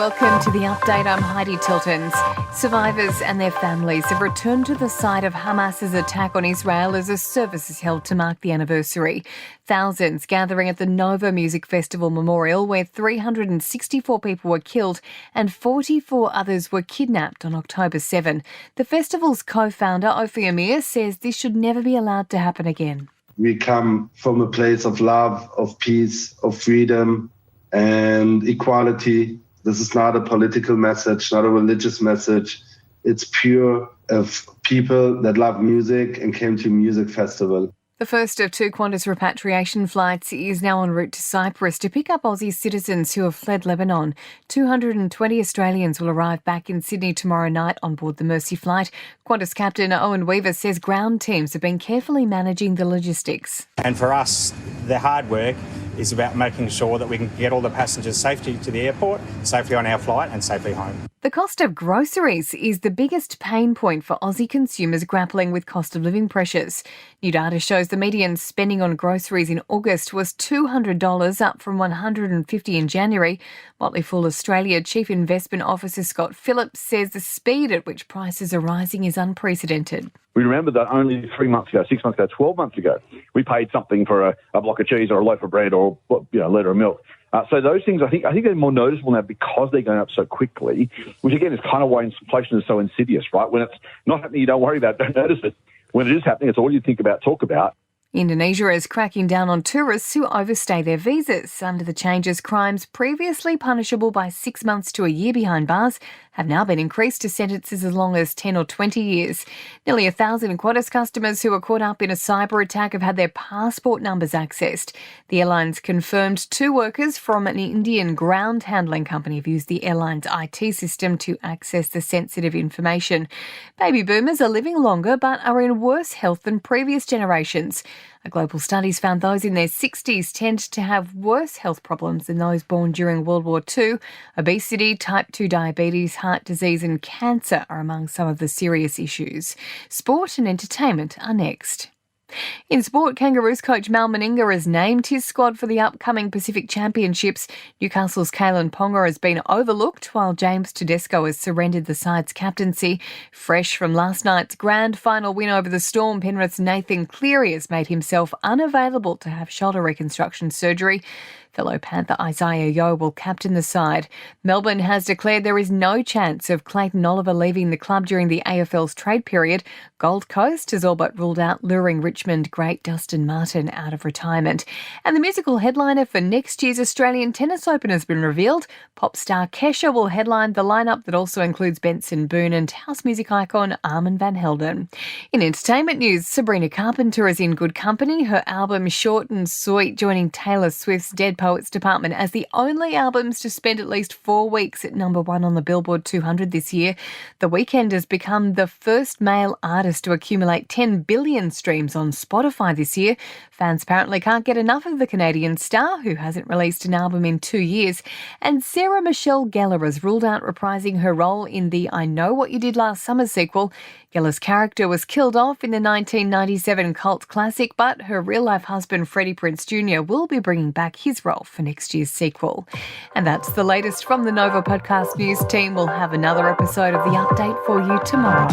welcome to the update. I'm Heidi Tiltons. Survivors and their families have returned to the site of Hamas's attack on Israel as a service is held to mark the anniversary. Thousands gathering at the Nova Music Festival Memorial, where 364 people were killed and 44 others were kidnapped on October 7. The festival's co-founder, Ofi Amir, says this should never be allowed to happen again. We come from a place of love, of peace, of freedom and equality. This is not a political message, not a religious message. It's pure of people that love music and came to a music festival. The first of two Qantas repatriation flights is now en route to Cyprus to pick up Aussie citizens who have fled Lebanon. 220 Australians will arrive back in Sydney tomorrow night on board the Mercy flight. Qantas captain Owen Weaver says ground teams have been carefully managing the logistics. And for us, the hard work is about making sure that we can get all the passengers safely to the airport, safely on our flight and safely home. The cost of groceries is the biggest pain point for Aussie consumers grappling with cost of living pressures. New data shows the median spending on groceries in August was $200, up from $150 in January. Motley Fool Australia Chief Investment Officer Scott Phillips says the speed at which prices are rising is unprecedented. We remember that only 3 months ago, 6 months ago, 12 months ago, we paid something for a block of cheese or a loaf of bread or a litre of milk. So those things, I think they're more noticeable now because they're going up so quickly, which again is kind of why inflation is so insidious, right? When it's not happening, you don't worry about it, don't notice it. When it is happening, it's all you think about, talk about. Indonesia is cracking down on tourists who overstay their visas. Under the changes, crimes previously punishable by 6 months to a year behind bars have now been increased to sentences as long as 10 or 20 years. Nearly 1,000 Qantas customers who were caught up in a cyber attack have had their passport numbers accessed. The airlines confirmed 2 workers from an Indian ground handling company have used the airline's IT system to access the sensitive information. Baby boomers are living longer but are in worse health than previous generations. A global study's found those in their 60s tend to have worse health problems than those born during World War II. Obesity, type 2 diabetes, heart disease and cancer are among some of the serious issues. Sport and entertainment are next. In sport, Kangaroos coach Mal Meninga has named his squad for the upcoming Pacific Championships. Newcastle's Kalen Ponga has been overlooked while James Tedesco has surrendered the side's captaincy. Fresh from last night's grand final win over the Storm, Penrith's Nathan Cleary has made himself unavailable to have shoulder reconstruction surgery. Fellow Panther Isaiah Yeo will captain the side. Melbourne has declared there is no chance of Clayton Oliver leaving the club during the AFL's trade period. Gold Coast has all but ruled out luring Richmond great Dustin Martin out of retirement. And the musical headliner for next year's Australian Tennis Open has been revealed. Pop star Kesha will headline the lineup that also includes Benson Boone and house music icon Armand van Helden. In entertainment news, Sabrina Carpenter is in good company. Her album Short and Sweet joining Taylor Swift's Dead Poets department as the only albums to spend at least 4 weeks at number 1 on the Billboard 200 this year. The Weeknd has become the first male artist to accumulate 10 billion streams on Spotify this year. Fans apparently can't get enough of the Canadian star, who hasn't released an album in 2 years. And Sarah Michelle Gellar has ruled out reprising her role in the I Know What You Did Last Summer sequel. Gellar's character was killed off in the 1997 cult classic, but her real-life husband Freddie Prinze Jr. will be bringing back his role for next year's sequel. And that's the latest from the Nova Podcast News team. We'll have another episode of The Update for you tomorrow.